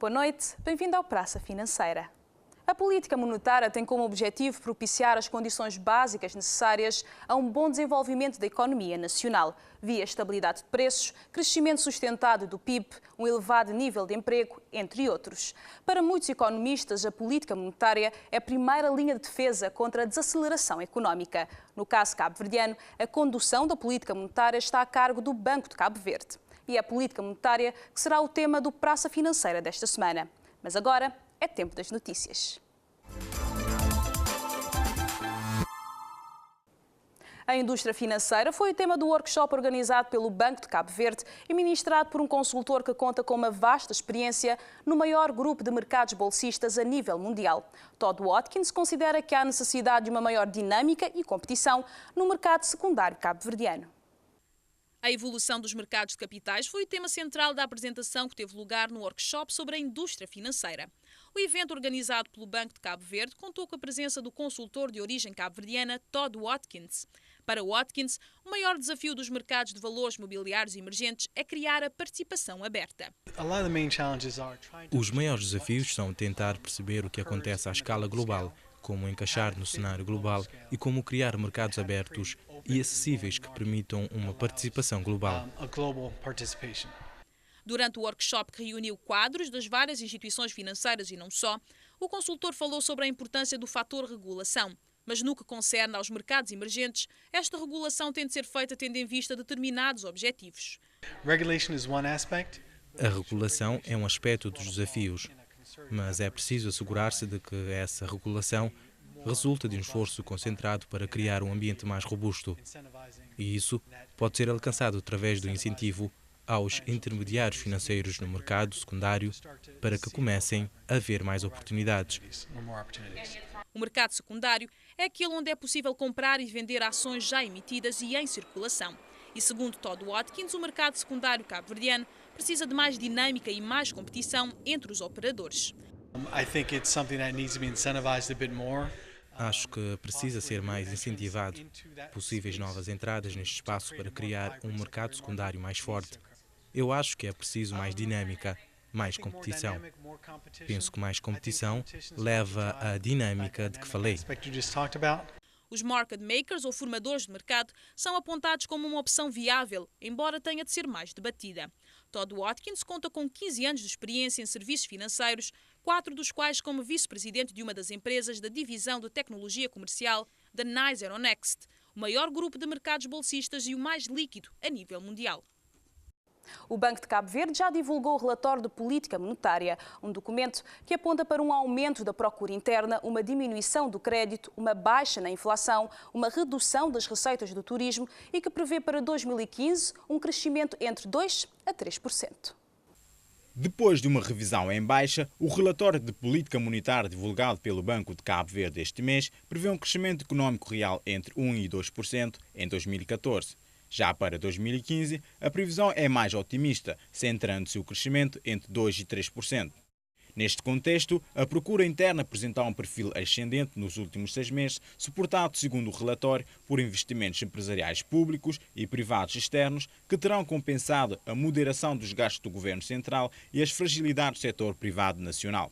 Boa noite, bem-vindo ao Praça Financeira. A política monetária tem como objetivo propiciar as condições básicas necessárias a um bom desenvolvimento da economia nacional, via estabilidade de preços, crescimento sustentado do PIB, um elevado nível de emprego, entre outros. Para muitos economistas, a política monetária é a primeira linha de defesa contra a desaceleração económica. No caso cabo-verdiano, a condução da política monetária está a cargo do Banco de Cabo Verde. E é a política monetária que será o tema do Praça Financeira desta semana. Mas agora é tempo das notícias. A indústria financeira foi o tema do workshop organizado pelo Banco de Cabo Verde e ministrado por um consultor que conta com uma vasta experiência no maior grupo de mercados bolsistas a nível mundial. Todd Watkins considera que há necessidade de uma maior dinâmica e competição no mercado secundário cabo-verdiano. A evolução dos mercados de capitais foi o tema central da apresentação que teve lugar no workshop sobre a indústria financeira. O evento, organizado pelo Banco de Cabo Verde, contou com a presença do consultor de origem cabo-verdiana Todd Watkins. Para Watkins, o maior desafio dos mercados de valores mobiliários emergentes é criar a participação aberta. Os maiores desafios são tentar perceber o que acontece à escala global, como encaixar no cenário global e como criar mercados abertos e acessíveis que permitam uma participação global. Durante o workshop que reuniu quadros das várias instituições financeiras e não só, o consultor falou sobre a importância do fator regulação. Mas no que concerne aos mercados emergentes, esta regulação tem de ser feita tendo em vista determinados objetivos. A regulação é um aspecto dos desafios, mas é preciso assegurar-se de que essa regulação resulta de um esforço concentrado para criar um ambiente mais robusto. E isso pode ser alcançado através do incentivo aos intermediários financeiros no mercado secundário para que comecem a haver mais oportunidades. O mercado secundário é aquele onde é possível comprar e vender ações já emitidas e em circulação. E segundo Todd Watkins, o mercado secundário cabo-verdiano precisa de mais dinâmica e mais competição entre os operadores. Acho que precisa ser mais incentivado. Possíveis novas entradas neste espaço para criar um mercado secundário mais forte. Eu acho que é preciso mais dinâmica, mais competição. Penso que mais competição leva à dinâmica de que falei. Os market makers ou formadores de mercado são apontados como uma opção viável, embora tenha de ser mais debatida. Todd Watkins conta com 15 anos de experiência em serviços financeiros, 4 dos quais como vice-presidente de uma das empresas da divisão de tecnologia comercial da NYSE Euronext, o maior grupo de mercados bolsistas e o mais líquido a nível mundial. O Banco de Cabo Verde já divulgou o relatório de política monetária, um documento que aponta para um aumento da procura interna, uma diminuição do crédito, uma baixa na inflação, uma redução das receitas do turismo e que prevê para 2015 um crescimento entre 2% a 3%. Depois de uma revisão em baixa, o relatório de política monetária divulgado pelo Banco de Cabo Verde este mês prevê um crescimento económico real entre 1% e 2% em 2014. Já para 2015, a previsão é mais otimista, centrando-se o crescimento entre 2% e 3%. Neste contexto, a procura interna apresenta um perfil ascendente nos últimos 6 meses, suportado, segundo o relatório, por investimentos empresariais públicos e privados externos que terão compensado a moderação dos gastos do Governo Central e as fragilidades do setor privado nacional.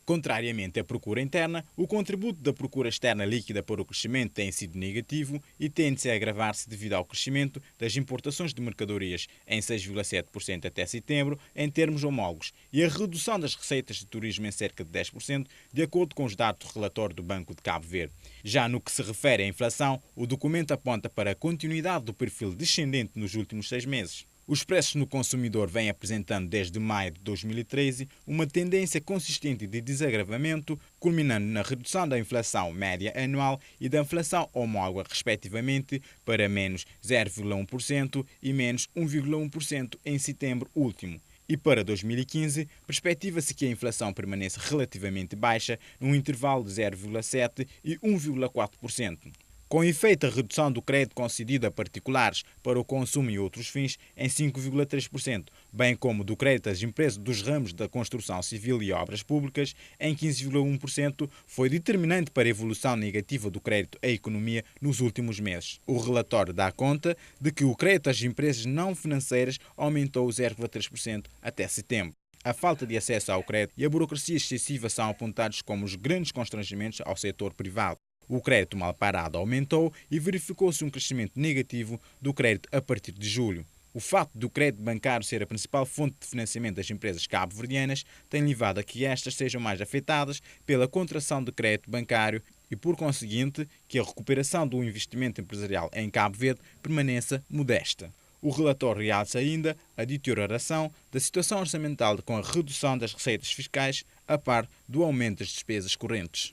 Contrariamente à procura interna, o contributo da procura externa líquida para o crescimento tem sido negativo e tende-se a agravar-se devido ao crescimento das importações de mercadorias em 6,7% até setembro, em termos homólogos, e a redução das receitas de turismo em cerca de 10%, de acordo com os dados do relatório do Banco de Cabo Verde. Já no que se refere à inflação, o documento aponta para a continuidade do perfil descendente nos últimos 6 meses. Os preços no consumidor vêm apresentando desde maio de 2013 uma tendência consistente de desagravamento, culminando na redução da inflação média anual e da inflação homóloga, respectivamente, para menos 0,1% e menos 1,1% em setembro último. E para 2015, perspectiva-se que a inflação permaneça relativamente baixa, num intervalo de 0,7% e 1,4%. Com efeito, a redução do crédito concedido a particulares para o consumo e outros fins em 5,3%, bem como do crédito às empresas dos ramos da construção civil e obras públicas em 15,1%, foi determinante para a evolução negativa do crédito à economia nos últimos meses. O relatório dá conta de que o crédito às empresas não financeiras aumentou 0,3% até setembro. A falta de acesso ao crédito e a burocracia excessiva são apontados como os grandes constrangimentos ao setor privado. O crédito mal parado aumentou e verificou-se um crescimento negativo do crédito a partir de julho. O facto do crédito bancário ser a principal fonte de financiamento das empresas cabo-verdianas tem levado a que estas sejam mais afetadas pela contração de crédito bancário e, por conseguinte, que a recuperação do investimento empresarial em Cabo Verde permaneça modesta. O relatório realça ainda a deterioração da situação orçamental com a redução das receitas fiscais a par do aumento das despesas correntes.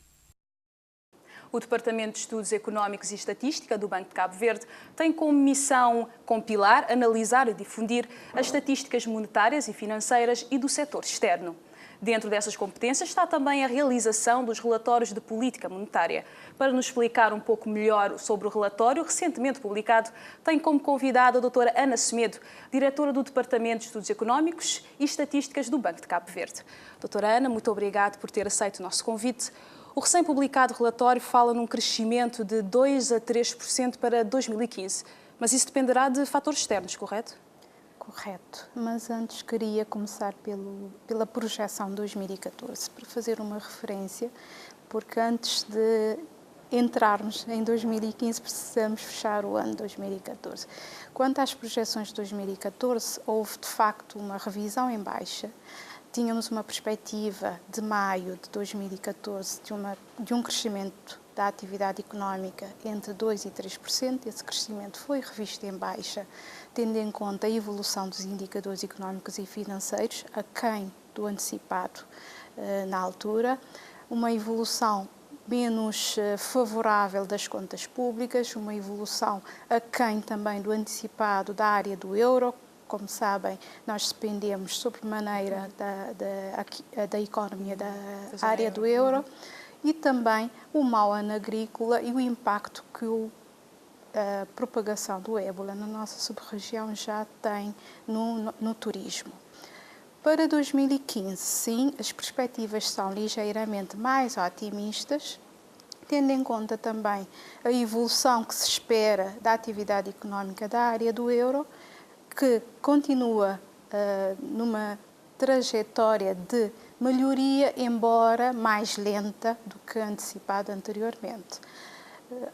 O Departamento de Estudos Económicos e Estatística do Banco de Cabo Verde tem como missão compilar, analisar e difundir as estatísticas monetárias e financeiras e do setor externo. Dentro dessas competências está também a realização dos relatórios de política monetária. Para nos explicar um pouco melhor sobre o relatório recentemente publicado, tem como convidada a doutora Ana Semedo, diretora do Departamento de Estudos Económicos e Estatísticas do Banco de Cabo Verde. Doutora Ana, muito obrigada por ter aceito o nosso convite. O recém-publicado relatório fala num crescimento de 2% a 3% para 2015, mas isso dependerá de fatores externos, correto? Correto, mas antes queria começar pela projeção de 2014, para fazer uma referência, porque antes de entrarmos em 2015 precisamos fechar o ano 2014. Quanto às projeções de 2014, houve de facto uma revisão em baixa. Tínhamos uma perspectiva de maio de 2014 de um crescimento da atividade económica entre 2% e 3%. Esse crescimento foi revisto em baixa, tendo em conta a evolução dos indicadores económicos e financeiros, aquém do antecipado na altura, uma evolução menos favorável das contas públicas, uma evolução aquém também do antecipado da área do euro. Como sabem, nós dependemos sobremaneira da economia da área do euro, e também o mau ano agrícola e o impacto que a propagação do ébola na nossa sub-região já tem no turismo. Para 2015, sim, as perspectivas são ligeiramente mais otimistas, tendo em conta também a evolução que se espera da atividade económica da área do euro, que continua numa trajetória de melhoria, embora mais lenta do que antecipado anteriormente.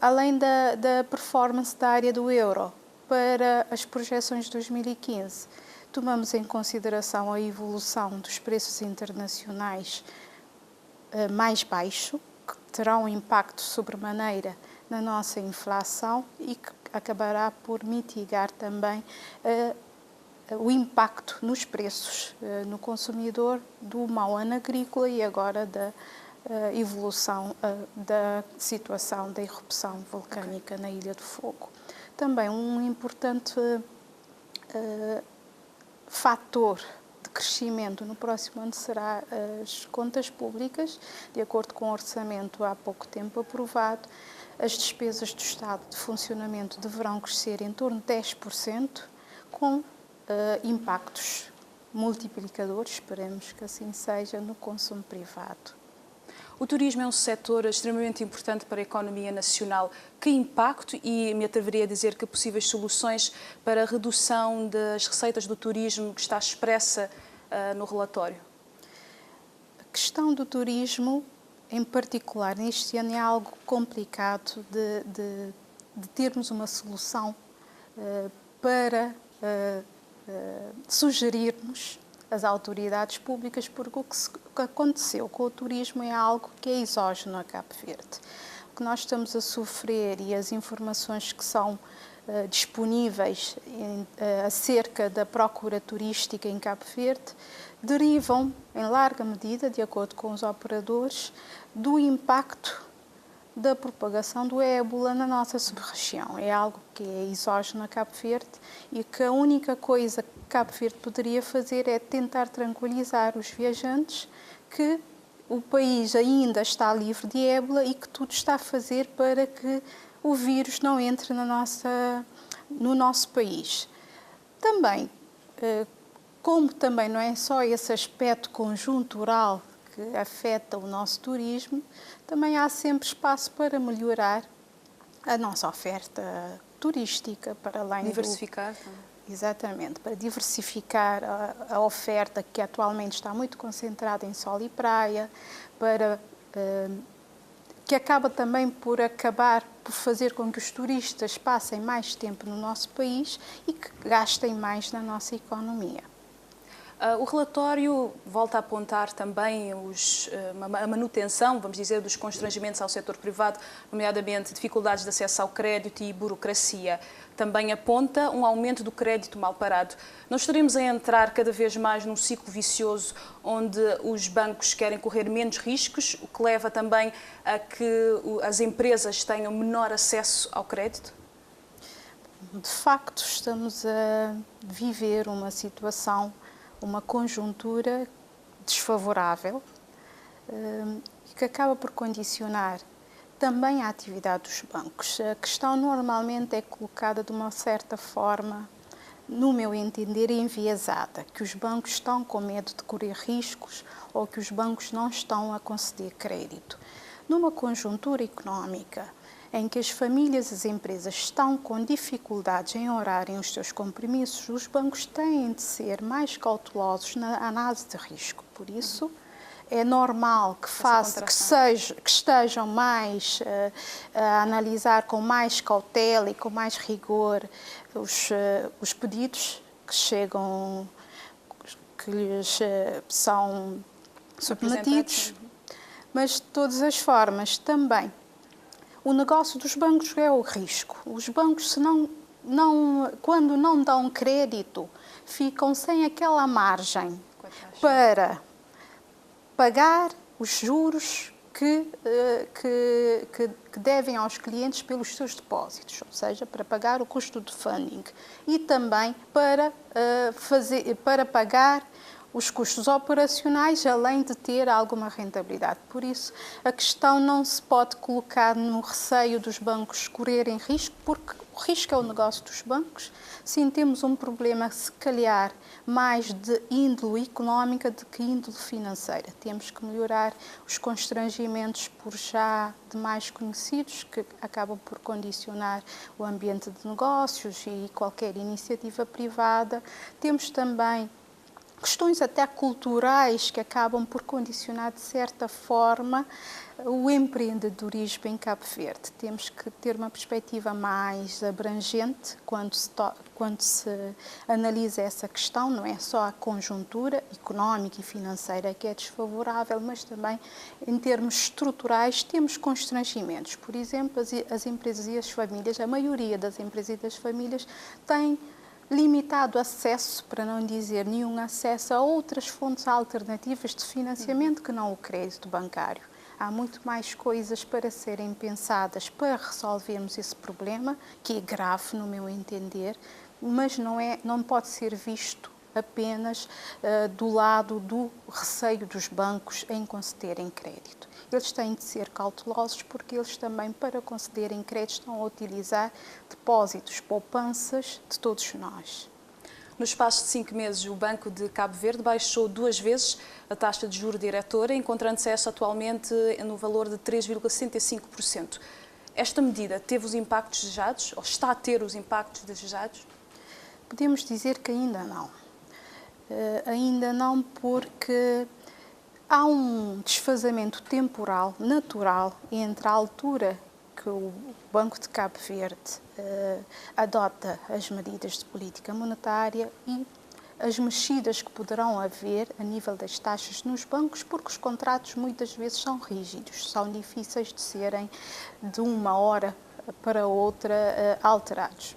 Além da performance da área do euro, para as projeções de 2015, tomamos em consideração a evolução dos preços internacionais mais baixo, que terá um impacto sobremaneira na nossa inflação e que acabará por mitigar também o impacto nos preços no consumidor do mau ano agrícola e agora da evolução da situação da erupção vulcânica na Ilha do Fogo. Também um importante fator de crescimento no próximo ano será as contas públicas, de acordo com o orçamento há pouco tempo aprovado. As despesas do Estado de funcionamento deverão crescer em torno de 10%, com impactos multiplicadores, esperemos que assim seja, no consumo privado. O turismo é um setor extremamente importante para a economia nacional. Que impacto e me atreveria a dizer que possíveis soluções para a redução das receitas do turismo que está expressa no relatório? A questão do turismo, em particular neste ano, é algo complicado de termos uma solução para sugerirmos às autoridades públicas, porque o que aconteceu com o turismo é algo que é exógeno a Cabo Verde. O que nós estamos a sofrer e as informações que são disponíveis acerca da procura turística em Cabo Verde derivam, em larga medida, de acordo com os operadores, do impacto da propagação do ébola na nossa sub-região. É algo que é exógeno a Cabo Verde e que a única coisa que Cabo Verde poderia fazer é tentar tranquilizar os viajantes que o país ainda está livre de ébola e que tudo está a fazer para que o vírus não entre no nosso país. Também, como também não é só esse aspecto conjuntural que afeta o nosso turismo, também há sempre espaço para melhorar a nossa oferta turística, para além diversificar. Exatamente, para diversificar a oferta que atualmente está muito concentrada em sol e praia, para que acaba também por fazer com que os turistas passem mais tempo no nosso país e que gastem mais na nossa economia. O relatório volta a apontar também a manutenção, vamos dizer, dos constrangimentos ao setor privado, nomeadamente dificuldades de acesso ao crédito e burocracia. Também aponta um aumento do crédito mal parado. Nós estaremos a entrar cada vez mais num ciclo vicioso onde os bancos querem correr menos riscos, o que leva também a que as empresas tenham menor acesso ao crédito? De facto, estamos a viver uma situação, uma conjuntura desfavorável que acaba por condicionar também a atividade dos bancos. A questão normalmente é colocada de uma certa forma, no meu entender, enviesada, que os bancos estão com medo de correr riscos ou que os bancos não estão a conceder crédito. Numa conjuntura económica em que as famílias e as empresas estão com dificuldades em honrarem os seus compromissos, os bancos têm de ser mais cautelosos na análise de risco. Por isso, é normal que estejam mais a analisar com mais cautela e com mais rigor os pedidos que chegam, que lhes são submetidos, mas de todas as formas também. O negócio dos bancos é o risco. Os bancos, quando não dão crédito, ficam sem aquela margem para pagar os juros que devem aos clientes pelos seus depósitos, ou seja, para pagar o custo de funding e também para pagar os custos operacionais, além de ter alguma rentabilidade. Por isso, a questão não se pode colocar no receio dos bancos correrem risco, porque o risco é o negócio dos bancos. Sim, temos um problema, se calhar, mais de índole económica do que índole financeira. Temos que melhorar os constrangimentos por já demais conhecidos, que acabam por condicionar o ambiente de negócios e qualquer iniciativa privada. Temos também questões até culturais que acabam por condicionar, de certa forma, o empreendedorismo em Cabo Verde. Temos que ter uma perspectiva mais abrangente quando se analisa essa questão. Não é só a conjuntura económica e financeira que é desfavorável, mas também, em termos estruturais, temos constrangimentos. Por exemplo, as empresas e as famílias, a maioria das empresas e das famílias têm limitado acesso, para não dizer nenhum acesso, a outras fontes alternativas de financiamento que não o crédito bancário. Há muito mais coisas para serem pensadas para resolvermos esse problema, que é grave, no meu entender, mas não pode ser visto apenas do lado do receio dos bancos em concederem crédito. Eles têm de ser cautelosos porque eles também, para concederem crédito, estão a utilizar depósitos, poupanças de todos nós. No espaço de 5 meses, o Banco de Cabo Verde baixou 2 vezes a taxa de juro diretora, encontrando-se esta atualmente no valor de 3,65%. Esta medida teve os impactos desejados, ou está a ter os impactos desejados? Podemos dizer que ainda não. Ainda não, porque há um desfazamento temporal, natural, entre a altura que o Banco de Cabo Verde adota as medidas de política monetária e as mexidas que poderão haver a nível das taxas nos bancos, porque os contratos muitas vezes são rígidos, são difíceis de serem de uma hora para outra alterados.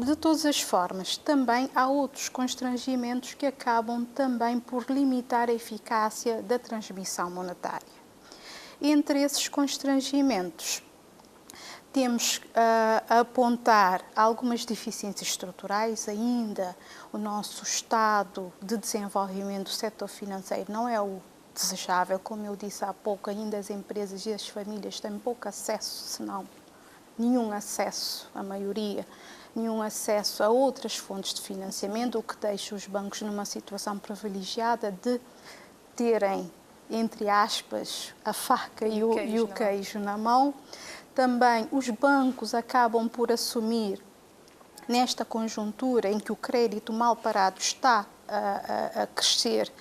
De todas as formas, também há outros constrangimentos que acabam também por limitar a eficácia da transmissão monetária. Entre esses constrangimentos, temos a apontar algumas deficiências estruturais. Ainda o nosso estado de desenvolvimento do setor financeiro não é o desejável. Como eu disse há pouco, ainda as empresas e as famílias têm pouco acesso, se não nenhum acesso, a maioria, nenhum acesso a outras fontes de financiamento, o que deixa os bancos numa situação privilegiada de terem, entre aspas, a faca e o queijo na mão. Também os bancos acabam por assumir nesta conjuntura em que o crédito mal parado está a crescer,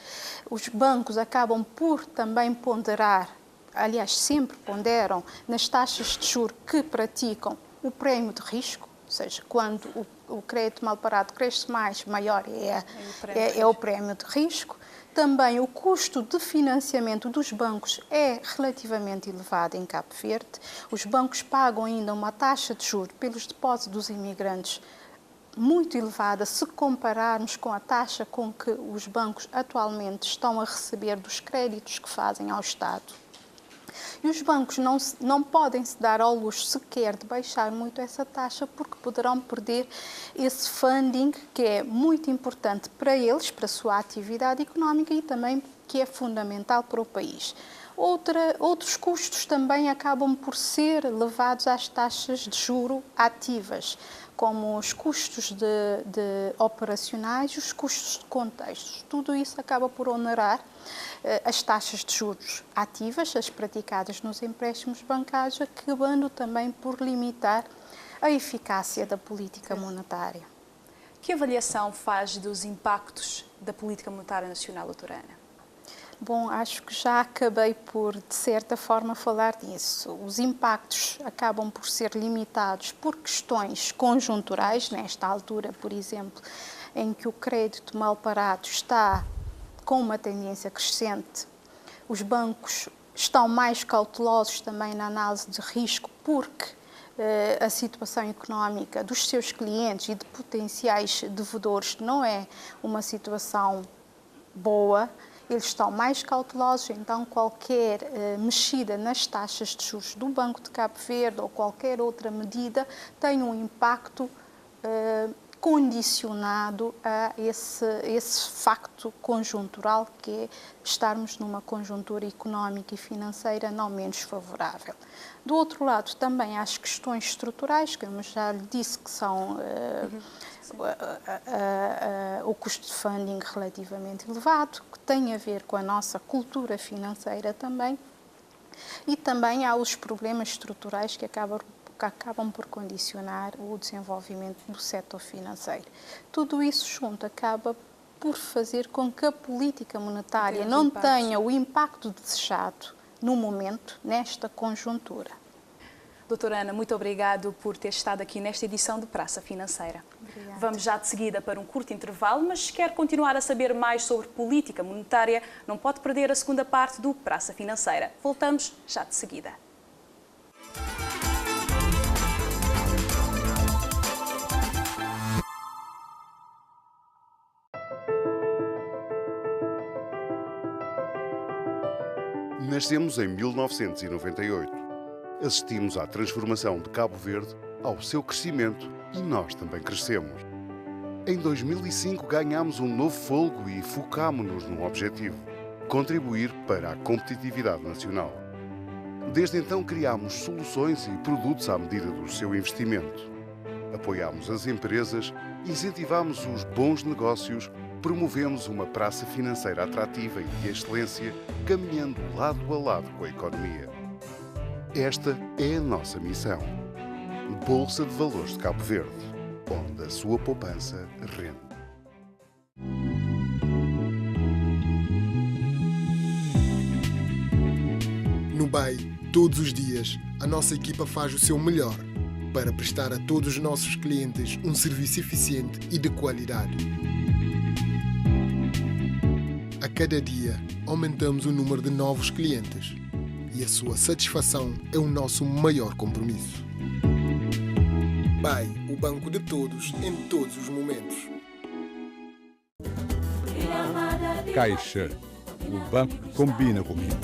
os bancos acabam por também ponderar, aliás, sempre ponderam nas taxas de juros que praticam o prémio de risco, ou seja, quando o crédito mal parado cresce mais, maior é o prémio de risco. Também o custo de financiamento dos bancos é relativamente elevado em Cabo Verde. Os bancos pagam ainda uma taxa de juros pelos depósitos dos imigrantes muito elevada se compararmos com a taxa com que os bancos atualmente estão a receber dos créditos que fazem ao Estado. E os bancos não podem se dar ao luxo sequer de baixar muito essa taxa porque poderão perder esse funding que é muito importante para eles, para a sua atividade económica e também que é fundamental para o país. Outros custos também acabam por ser levados às taxas de juro ativas, como os custos de operacionais e os custos de contextos. Tudo isso acaba por onerar as taxas de juros ativas, as praticadas nos empréstimos bancários, acabando também por limitar a eficácia da política monetária. Que avaliação faz dos impactos da política monetária nacional, doutora Ana? Bom, acho que já acabei por, de certa forma, falar disso. Os impactos acabam por ser limitados por questões conjunturais, nesta altura, por exemplo, em que o crédito mal parado está com uma tendência crescente. Os bancos estão mais cautelosos também na análise de risco, porque a situação económica dos seus clientes e de potenciais devedores não é uma situação boa. Eles estão mais cautelosos, então qualquer mexida nas taxas de juros do Banco de Cabo Verde ou qualquer outra medida tem um impacto condicionado a esse facto conjuntural que é estarmos numa conjuntura económica e financeira não menos favorável. Do outro lado, também há as questões estruturais, que eu já lhe disse que são o custo de funding relativamente elevado, que tem a ver com a nossa cultura financeira também, e também há os problemas estruturais que acabam por condicionar o desenvolvimento do setor financeiro. Tudo isso junto acaba por fazer com que a política monetária não tenha o impacto desejado no momento, nesta conjuntura. Doutora Ana, muito obrigado por ter estado aqui nesta edição de Praça Financeira. Obrigada. Vamos já de seguida para um curto intervalo, mas se quer continuar a saber mais sobre política monetária, não pode perder a segunda parte do Praça Financeira. Voltamos já de seguida. Nascemos em 1998. Assistimos à transformação de Cabo Verde, ao seu crescimento e nós também crescemos. Em 2005 ganhámos um novo fôlego e focámo-nos num objetivo: contribuir para a competitividade nacional. Desde então criámos soluções e produtos à medida do seu investimento. Apoiámos as empresas, incentivámos os bons negócios, promovemos uma praça financeira atrativa e de excelência, caminhando lado a lado com a economia. Esta é a nossa missão. Bolsa de Valores de Cabo Verde, onde a sua poupança rende. No BEI, todos os dias, a nossa equipa faz o seu melhor para prestar a todos os nossos clientes um serviço eficiente e de qualidade. A cada dia, aumentamos o número de novos clientes e a sua satisfação é o nosso maior compromisso. BEI, o banco de todos, em todos os momentos. Caixa, o banco que combina comigo.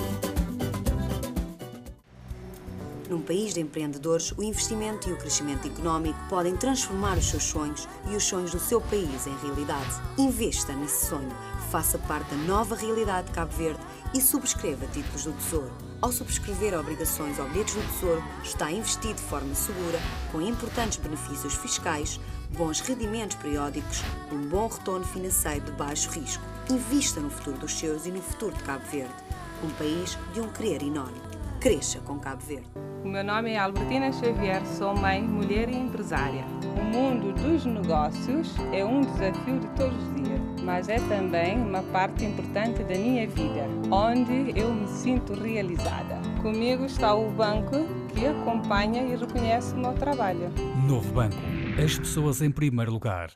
Num país de empreendedores, o investimento e o crescimento económico podem transformar os seus sonhos e os sonhos do seu país em realidade. Investa nesse sonho, faça parte da nova realidade de Cabo Verde e subscreva títulos do Tesouro. Ao subscrever obrigações ou bilhetes do Tesouro, está a investir de forma segura, com importantes benefícios fiscais, bons rendimentos periódicos, um bom retorno financeiro de baixo risco. Invista no futuro dos seus e no futuro de Cabo Verde, um país de um querer enorme. Cresça com Cabo Verde. O meu nome é Albertina Xavier, sou mãe, mulher e empresária. O mundo dos negócios é um desafio de todos os dias, mas é também uma parte importante da minha vida, onde eu me sinto realizada. Comigo está o banco que acompanha e reconhece o meu trabalho. Novo Banco. As pessoas em primeiro lugar.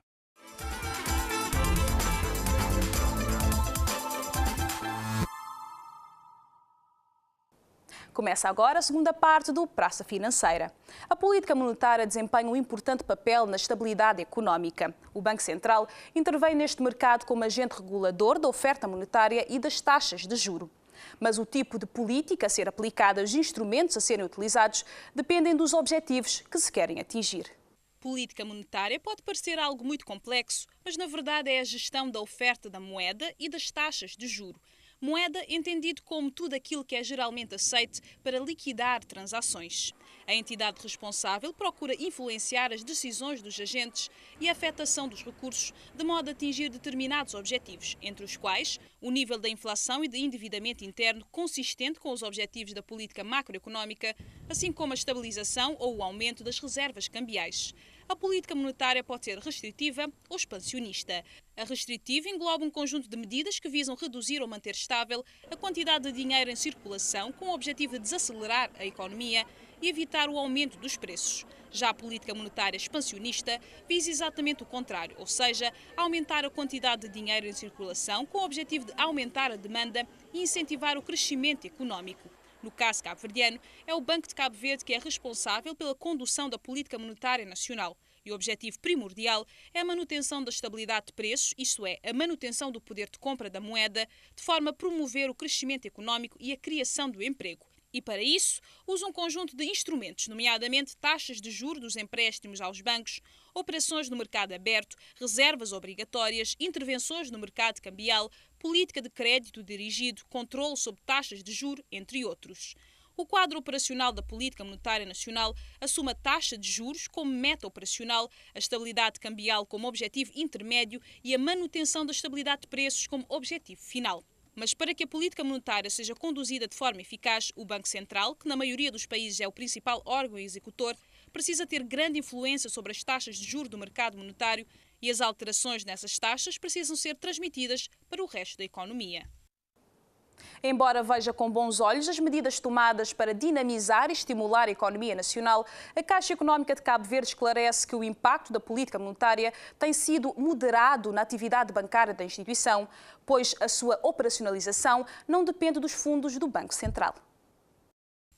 Começa agora a segunda parte do Praça Financeira. A política monetária desempenha um importante papel na estabilidade económica. O Banco Central intervém neste mercado como agente regulador da oferta monetária e das taxas de juro. Mas o tipo de política a ser aplicada e os instrumentos a serem utilizados dependem dos objetivos que se querem atingir. Política monetária pode parecer algo muito complexo, mas na verdade é a gestão da oferta da moeda e das taxas de juro. Moeda entendido como tudo aquilo que é geralmente aceite para liquidar transações. A entidade responsável procura influenciar as decisões dos agentes e a afetação dos recursos de modo a atingir determinados objetivos, entre os quais o nível da inflação e de endividamento interno consistente com os objetivos da política macroeconómica, assim como a estabilização ou o aumento das reservas cambiais. A política monetária pode ser restritiva ou expansionista. A restritiva engloba um conjunto de medidas que visam reduzir ou manter estável a quantidade de dinheiro em circulação com o objetivo de desacelerar a economia e evitar o aumento dos preços. Já a política monetária expansionista visa exatamente o contrário, ou seja, aumentar a quantidade de dinheiro em circulação com o objetivo de aumentar a demanda e incentivar o crescimento económico. No caso cabo-verdiano, é o Banco de Cabo Verde que é responsável pela condução da política monetária nacional. E o objetivo primordial é a manutenção da estabilidade de preços, isto é, a manutenção do poder de compra da moeda, de forma a promover o crescimento económico e a criação do emprego. E para isso, usa um conjunto de instrumentos, nomeadamente taxas de juros dos empréstimos aos bancos, operações no mercado aberto, reservas obrigatórias, intervenções no mercado cambial, política de crédito dirigido, controle sobre taxas de juros, entre outros. O quadro operacional da política monetária nacional assume a taxa de juros como meta operacional, a estabilidade cambial como objetivo intermédio e a manutenção da estabilidade de preços como objetivo final. Mas para que a política monetária seja conduzida de forma eficaz, o Banco Central, que na maioria dos países é o principal órgão executor, precisa ter grande influência sobre as taxas de juros do mercado monetário e as alterações nessas taxas precisam ser transmitidas para o resto da economia. Embora veja com bons olhos as medidas tomadas para dinamizar e estimular a economia nacional, a Caixa Económica de Cabo Verde esclarece que o impacto da política monetária tem sido moderado na atividade bancária da instituição, pois a sua operacionalização não depende dos fundos do Banco Central.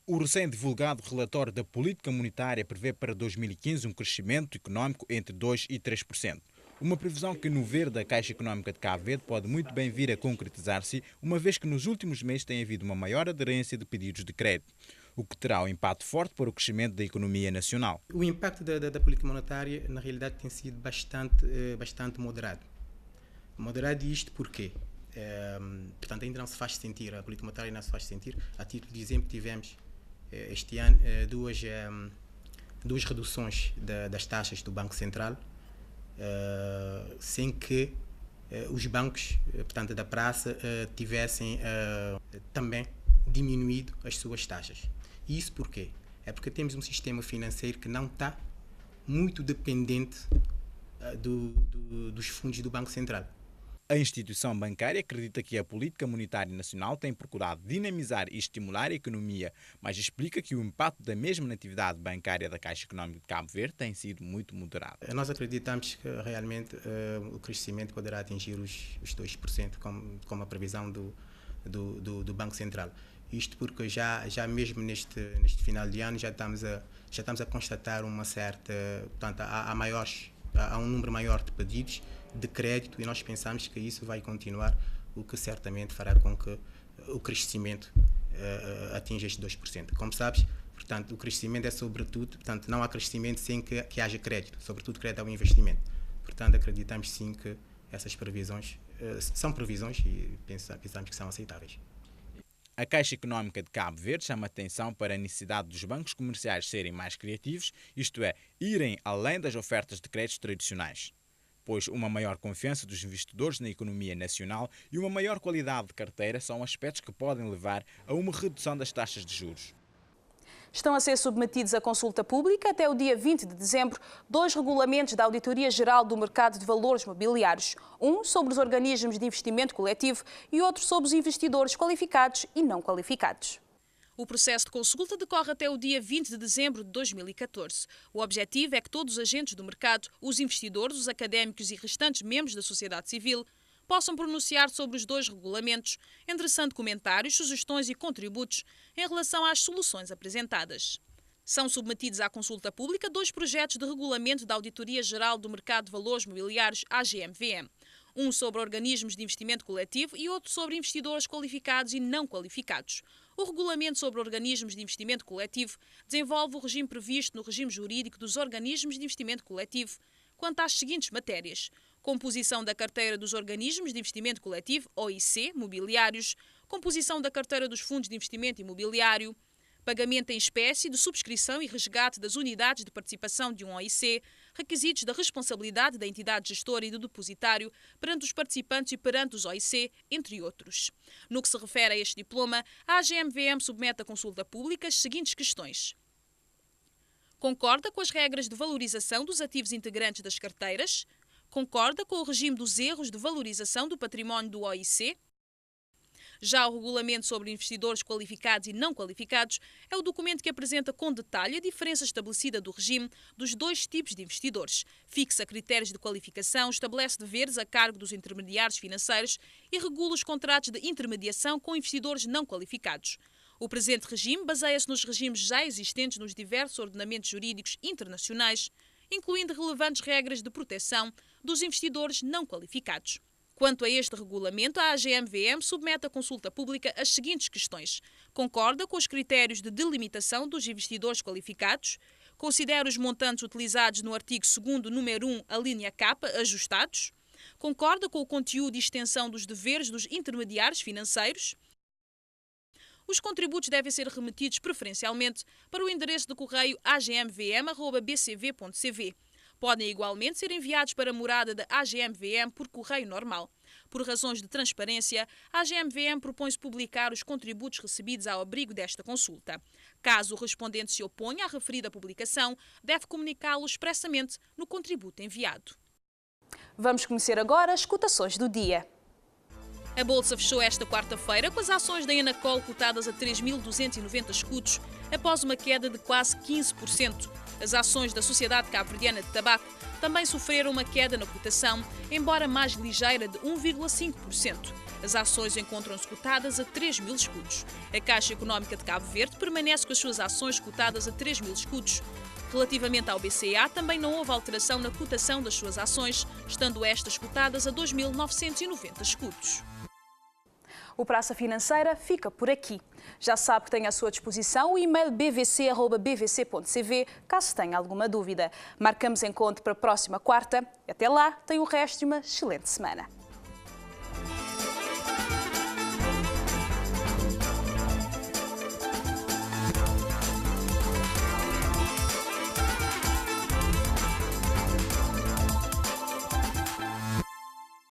O recém-divulgado relatório da política monetária prevê para 2015 um crescimento económico entre 2% e 3%. Uma previsão que, no ver da Caixa Económica de Cabo Verde, pode muito bem vir a concretizar-se, uma vez que nos últimos meses tem havido uma maior aderência de pedidos de crédito, o que terá um impacto forte para o crescimento da economia nacional. O impacto da política monetária, na realidade, tem sido bastante moderado. Moderado isto porquê? Portanto, ainda não se faz sentir, a política monetária não se faz sentir. A título de exemplo, tivemos este ano duas reduções das taxas do Banco Central, sem que os bancos, portanto, da praça tivessem também diminuído as suas taxas. E isso porquê? É porque temos um sistema financeiro que não está muito dependente dos fundos do Banco Central. A instituição bancária acredita que a política monetária nacional tem procurado dinamizar e estimular a economia, mas explica que o impacto da mesma na atividade bancária da Caixa Económica de Cabo Verde tem sido muito moderado. Nós acreditamos que realmente o crescimento poderá atingir os 2%, como a previsão do Banco Central. Isto porque já mesmo neste final de ano já estamos a constatar uma certa, portanto, há um número maior de pedidos de crédito e nós pensamos que isso vai continuar, o que certamente fará com que o crescimento atinja estes 2%. Como sabes, portanto, o crescimento é sobretudo, portanto, não há crescimento sem que haja crédito, sobretudo crédito ao investimento. Portanto, acreditamos sim que essas previsões são previsões e pensamos que são aceitáveis. A Caixa Económica de Cabo Verde chama atenção para a necessidade dos bancos comerciais serem mais criativos, isto é, irem além das ofertas de créditos tradicionais, pois uma maior confiança dos investidores na economia nacional e uma maior qualidade de carteira são aspectos que podem levar a uma redução das taxas de juros. Estão a ser submetidos à consulta pública até o dia 20 de dezembro 2 regulamentos da Auditoria Geral do Mercado de Valores Mobiliários. Um sobre os organismos de investimento coletivo e outro sobre os investidores qualificados e não qualificados. O processo de consulta decorre até o dia 20 de dezembro de 2014. O objetivo é que todos os agentes do mercado, os investidores, os académicos e restantes membros da sociedade civil possam pronunciar sobre os 2 regulamentos, endereçando comentários, sugestões e contributos em relação às soluções apresentadas. São submetidos à consulta pública 2 projetos de regulamento da Auditoria Geral do Mercado de Valores Mobiliários, AGMVM. Um sobre organismos de investimento coletivo e outro sobre investidores qualificados e não qualificados. O regulamento sobre organismos de investimento coletivo desenvolve o regime previsto no regime jurídico dos organismos de investimento coletivo quanto às seguintes matérias: composição da carteira dos organismos de investimento coletivo, OIC, mobiliários, composição da carteira dos fundos de investimento imobiliário, pagamento em espécie de subscrição e resgate das unidades de participação de um OIC, requisitos da responsabilidade da entidade gestora e do depositário perante os participantes e perante os OIC, entre outros. No que se refere a este diploma, a AGMVM submete à consulta pública as seguintes questões. Concorda com as regras de valorização dos ativos integrantes das carteiras? Concorda com o regime dos erros de valorização do património do OIC? Já o regulamento sobre investidores qualificados e não qualificados é o documento que apresenta com detalhe a diferença estabelecida do regime dos 2 tipos de investidores, fixa critérios de qualificação, estabelece deveres a cargo dos intermediários financeiros e regula os contratos de intermediação com investidores não qualificados. O presente regime baseia-se nos regimes já existentes nos diversos ordenamentos jurídicos internacionais, incluindo relevantes regras de proteção dos investidores não qualificados. Quanto a este regulamento, a AGMVM submete à consulta pública as seguintes questões. Concorda com os critérios de delimitação dos investidores qualificados? Considera os montantes utilizados no artigo 2º, número 1, a linha K, ajustados? Concorda com o conteúdo e extensão dos deveres dos intermediários financeiros? Os contributos devem ser remetidos preferencialmente para o endereço de correio agmvm@bcv.cv. Podem igualmente ser enviados para a morada da AGMVM por correio normal. Por razões de transparência, a AGMVM propõe-se publicar os contributos recebidos ao abrigo desta consulta. Caso o respondente se oponha à referida publicação, deve comunicá-lo expressamente no contributo enviado. Vamos conhecer agora as cotações do dia. A Bolsa fechou esta quarta-feira com as ações da Enacol cotadas a 3.290 escudos, após uma queda de quase 15%. As ações da Sociedade Cabo-Verdiana de Tabaco também sofreram uma queda na cotação, embora mais ligeira de 1,5%. As ações encontram-se cotadas a 3.000 escudos. A Caixa Económica de Cabo Verde permanece com as suas ações cotadas a 3.000 escudos. Relativamente ao BCA, também não houve alteração na cotação das suas ações, estando estas cotadas a 2.990 escudos. O Praça Financeira fica por aqui. Já sabe que tem à sua disposição o e-mail bvc@bvc.cv, caso tenha alguma dúvida. Marcamos encontro para a próxima quarta. Até lá, tenha o resto de uma excelente semana.